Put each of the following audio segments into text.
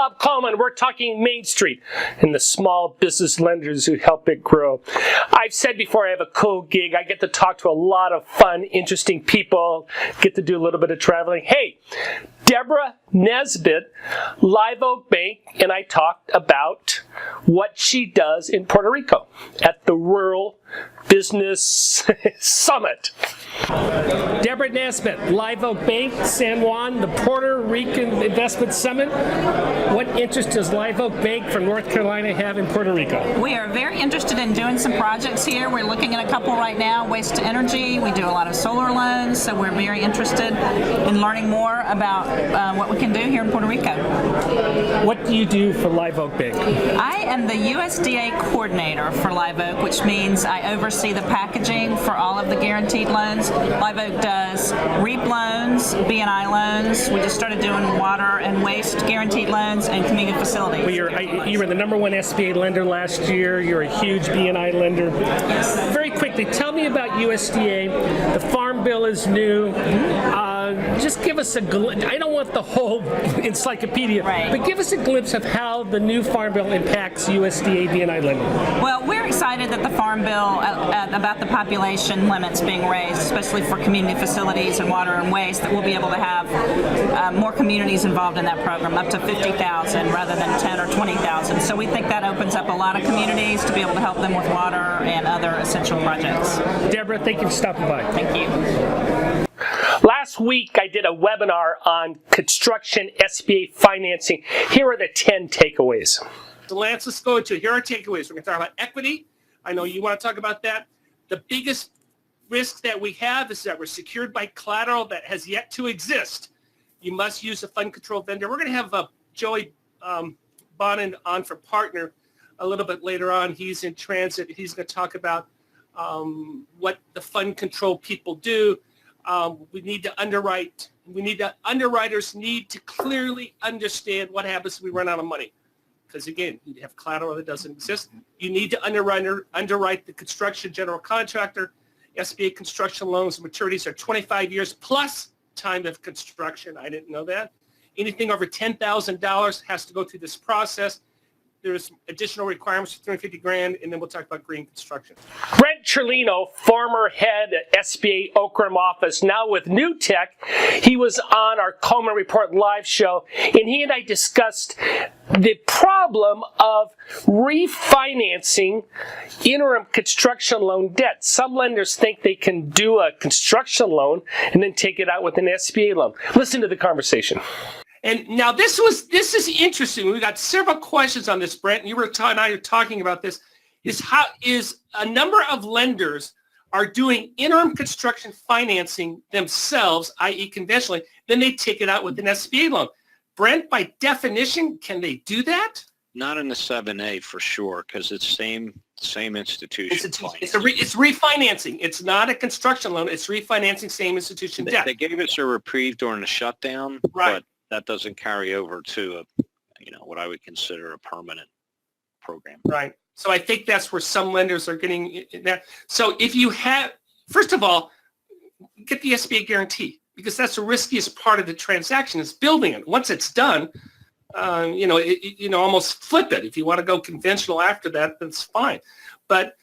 Bob Coleman. We're talking Main Street and the small business lenders who help it grow. I've said before, I have a cool gig. I get to talk to a lot of fun, interesting people, get to do a little bit of traveling. Hey, Debra Nesbitt, Live Oak Bank, and I talked about what she does in Puerto Rico at the Rural Business Summit. Debra Nesbitt, Live Oak Bank, San Juan, the Puerto Rican Investment Summit. What interest does Live Oak Bank from North Carolina have in Puerto Rico? We are very interested in doing some projects here. We're looking at a couple right now, waste to energy. We do a lot of solar loans, so we're very interested in learning more about what we can do here in Puerto Rico. What do you do for Live Oak Bank? I am the USDA coordinator for Live Oak, which means I oversee the packaging for all of the guaranteed loans. Live Oak does REAP loans, B&I loans. We just started doing water and waste guaranteed loans and community facilities. Well, you were the #1 SBA lender last year. You're a huge B&I lender. Yes. Very quickly, tell me about USDA. The Farm Bill is new. Just give us a glimpse. I don't want the whole encyclopedia, right, but give us a glimpse of how the new Farm Bill impacts USDA B&I lending. Well, we're excited that the Farm Bill, about the population limits being raised, especially for community facilities and water and waste, that we'll be able to have more communities involved in that program, up to 50,000 rather than 10 or 20,000. So we think that opens up a lot of communities to be able to help them with water and other essential projects. Debra, thank you for stopping by. Thank you. Last week, I did a webinar on construction SBA financing. Here are the 10 takeaways. So Lance, let's go into, here are takeaways. We're going to talk about equity. I know you want to talk about that. The biggest risk that we have is that we're secured by collateral that has yet to exist. You must use a fund control vendor. We're going to have Joey Bonin on for partner a little bit later on. He's in transit. He's going to talk about what the fund control people do. We need to underwrite. Underwriters need to clearly understand what happens if we run out of money. Because again, you have collateral that doesn't exist. You need to underwrite the construction general contractor. SBA construction loans maturities are 25 years plus time of construction. I didn't know that. Anything over $10,000 has to go through this process. There's additional requirements for $350,000, and then we'll talk about green construction. Brent Trulino, former head at SBA Oakland office, now with New Tech. He was on our Coleman Report live show, and he and I discussed the problem of refinancing interim construction loan debt. Some lenders think they can do a construction loan and then take it out with an SBA loan. Listen to the conversation. And now this is interesting. We got several questions on this, Brent. You were talking about this. Is a number of lenders are doing interim construction financing themselves, i.e. conventionally, then they take it out with an SBA loan. Brent, by definition, can they do that? Not in the 7A for sure, because it's same institution. It's refinancing. It's not a construction loan. It's refinancing same institution debt. They gave us a reprieve during the shutdown, right, but that doesn't carry over to what I would consider a permanent program. Right. So I think that's where some lenders are getting that. So if you have, first of all, get the SBA guarantee, because that's the riskiest part of the transaction is building it. Once it's done, almost flip it. If you want to go conventional after that, that's fine. But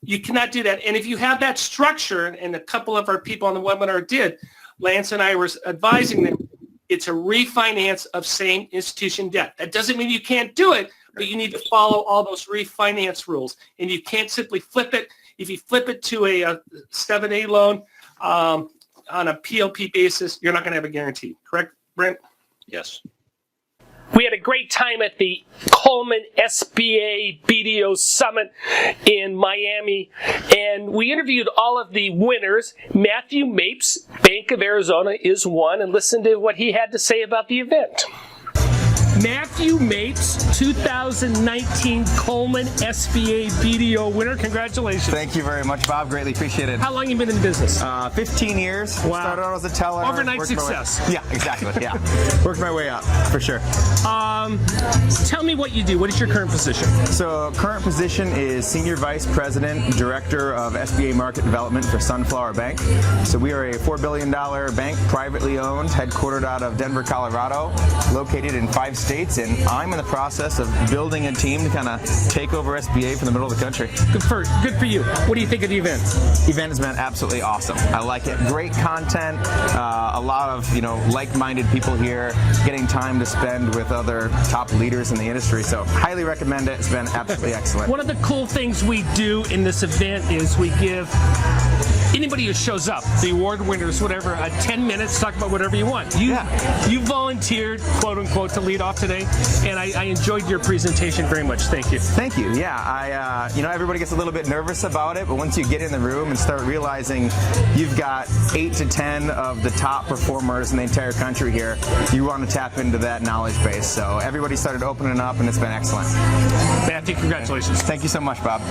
you cannot do that. And if you have that structure, and a couple of our people on the webinar did, Lance and I were advising them, it's a refinance of same institution debt. That doesn't mean you can't do it, but you need to follow all those refinance rules. And you can't simply flip it. If you flip it to a 7A loan on a PLP basis, you're not going to have a guarantee. Correct, Brent? Yes. We had a great time at the Coleman SBA BDO Summit in Miami, and we interviewed all of the winners. Mathew Mapes, Bank of Arizona, is one, and listen to what he had to say about the event. Mathew Mapes, 2019 Coleman SBA BDO winner. Congratulations. Thank you very much, Bob. Greatly appreciate it. How long have you been in the business? 15 years. Wow. Started out as a teller. Overnight success. Yeah, exactly. Yeah. Worked my way up, for sure. Tell me what you do. What is your current position? So current position is Senior Vice President, Director of SBA Market Development for Sunflower Bank. So we are a $4 billion bank, privately owned, headquartered out of Denver, Colorado, located in 5 states. States, and I'm in the process of building a team to kind of take over SBA from the middle of the country. Good for you. What do you think of the event? The event has been absolutely awesome. I like it. Great content, a lot of like-minded people here, getting time to spend with other top leaders in the industry. So highly recommend it. It's been absolutely excellent. One of the cool things we do in this event is we give anybody who shows up, the award winners, whatever, 10 minutes, talk about whatever you want. You volunteered, quote unquote, to lead off today, and I enjoyed your presentation very much. Thank you. Thank you. Yeah, everybody gets a little bit nervous about it, but once you get in the room and start realizing you've got 8 to 10 of the top performers in the entire country here, you want to tap into that knowledge base. So everybody started opening up, and it's been excellent. Mathew, congratulations. Thank you so much, Bob.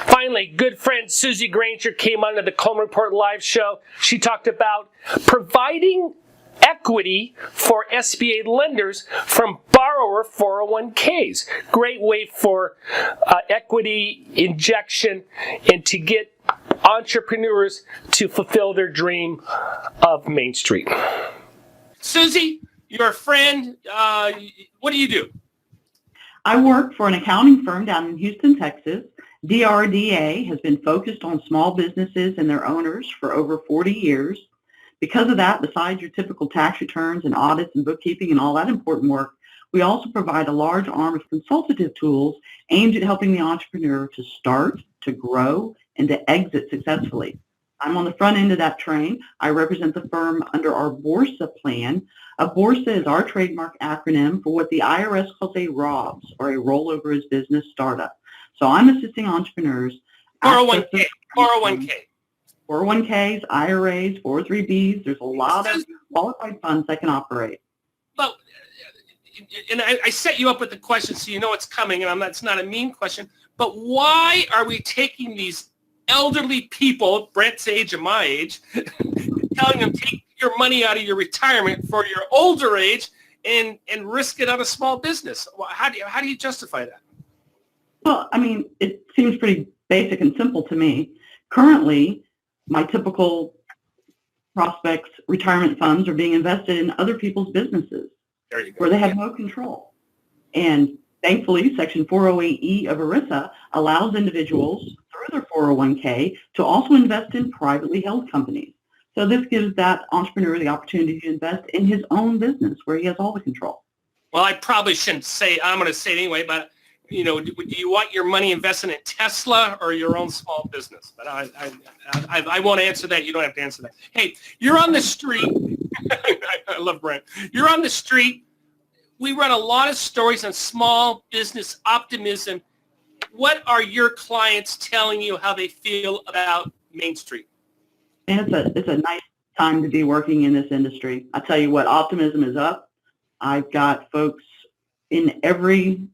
Finally, good friend Susy Granger came onto the Coleman Report live show. She talked about providing equity for SBA lenders from borrower 401ks. Great way for equity injection and to get entrepreneurs to fulfill their dream of Main Street. Susy, you're a friend. What do you do? I work for an accounting firm down in Houston, Texas. DRDA has been focused on small businesses and their owners for over 40 years. Because of that, besides your typical tax returns and audits and bookkeeping and all that important work, we also provide a large arm of consultative tools aimed at helping the entrepreneur to start, to grow, and to exit successfully. I'm on the front end of that train. I represent the firm under our BORSA plan. A BORSA is our trademark acronym for what the IRS calls a ROBS, or a rollover as business startup. So I'm assisting entrepreneurs. 401k. 401k. 401ks, IRAs, 403bs. There's a lot of qualified funds that can operate. Well, and I set you up with the question so you know it's coming, and that's not a mean question, but why are we taking these elderly people, Brett's age and my age, telling them take your money out of your retirement for your older age and risk it on a small business? How do you justify that? Well, I mean, it seems pretty basic and simple to me. Currently, my typical prospects' retirement funds are being invested in other people's businesses where they have no control. And thankfully, Section 408E of ERISA allows individuals through their 401k to also invest in privately held companies. So this gives that entrepreneur the opportunity to invest in his own business where he has all the control. Well, I probably shouldn't say, I'm going to say it anyway, but do you want your money invested in Tesla or your own small business? But I won't answer that. You don't have to answer that. Hey, you're on the street. I love Brent. You're on the street. We run a lot of stories on small business optimism. What are your clients telling you how they feel about Main Street? And it's a nice time to be working in this industry. I tell you what, optimism is up. I've got folks in every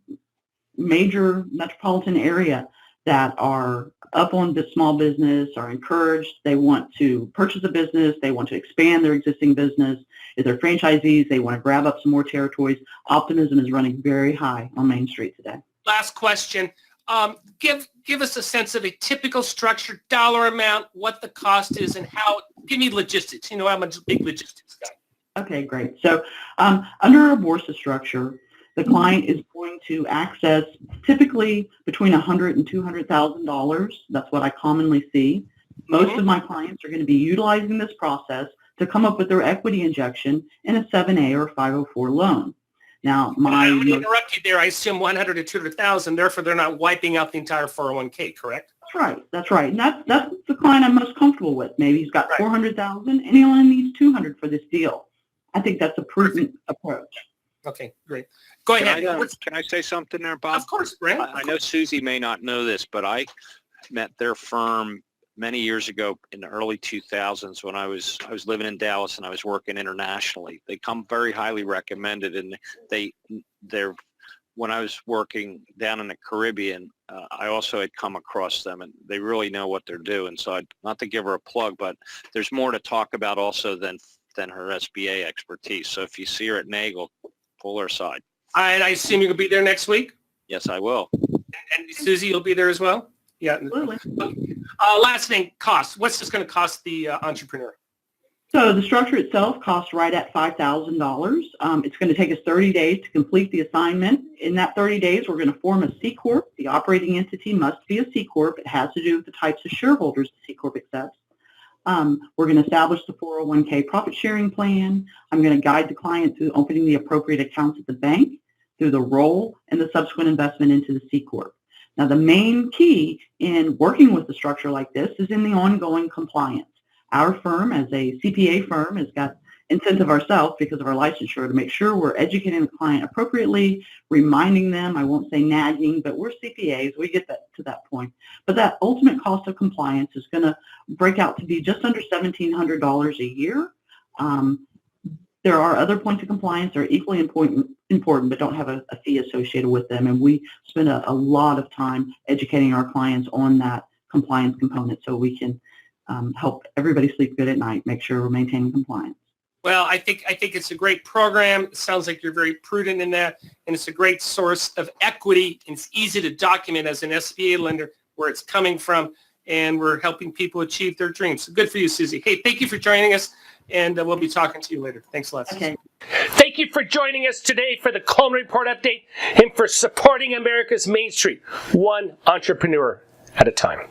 major metropolitan area that are up on the small business, are encouraged. They want to purchase a business. They want to expand their existing business. If they're franchisees, they want to grab up some more territories. Optimism is running very high on Main Street today. Last question. Give us a sense of a typical structure, dollar amount, what the cost is, and how. Give me logistics. I'm a big logistics guy. Okay, great. So under a BORSA structure, the client is going to access typically between $100,000 and $200,000. That's what I commonly see. Most of my clients are going to be utilizing this process to come up with their equity injection in a 7A or 504 loan. Now, I'm going to interrupt you there. I assume 100 to 200,000. Therefore, they're not wiping out the entire 401k, correct? That's right. And that's the client I'm most comfortable with. Maybe he's got 400,000 and he only needs 200 for this deal. I think that's a prudent approach. Okay, great. Go ahead. Can I say something there, Bob? Of course, Brent. I know Susy may not know this, but I met their firm many years ago in the early 2000s when I was living in Dallas and I was working internationally. They come very highly recommended, and they're when I was working down in the Caribbean, I also had come across them, and they really know what they're doing. So not to give her a plug, but there's more to talk about also than her SBA expertise. So if you see her at Nagel, pull her aside. And I assume you'll be there next week? Yes, I will. And Susy, you'll be there as well? Yeah. Absolutely. Last thing, cost. What's this going to cost the entrepreneur? So the structure itself costs right at $5,000. It's going to take us 30 days to complete the assignment. In that 30 days, we're going to form a C Corp. The operating entity must be a C Corp. It has to do with the types of shareholders the C Corp accepts. We're going to establish the 401k profit sharing plan. I'm going to guide the client through opening the appropriate accounts at the bank, through the roll, and the subsequent investment into the C Corp. Now, the main key in working with a structure like this is in the ongoing compliance. Our firm, as a CPA firm, has got incentive ourselves because of our licensure to make sure we're educating the client appropriately, reminding them, I won't say nagging, but we're CPAs, we get that to that point. But that ultimate cost of compliance is going to break out to be just under $1,700 a year. There are other points of compliance that are equally important but don't have a fee associated with them, and we spend a lot of time educating our clients on that compliance component so we can help everybody sleep good at night, make sure we're maintaining compliance. Well, I think it's a great program. It sounds like you're very prudent in that, and it's a great source of equity. And it's easy to document as an SBA lender where it's coming from, and we're helping people achieve their dreams. So good for you, Susy. Hey, thank you for joining us, and we'll be talking to you later. Thanks a lot, Susy. Okay. Thank you for joining us today for the Coleman Report Update and for supporting America's Main Street, one entrepreneur at a time.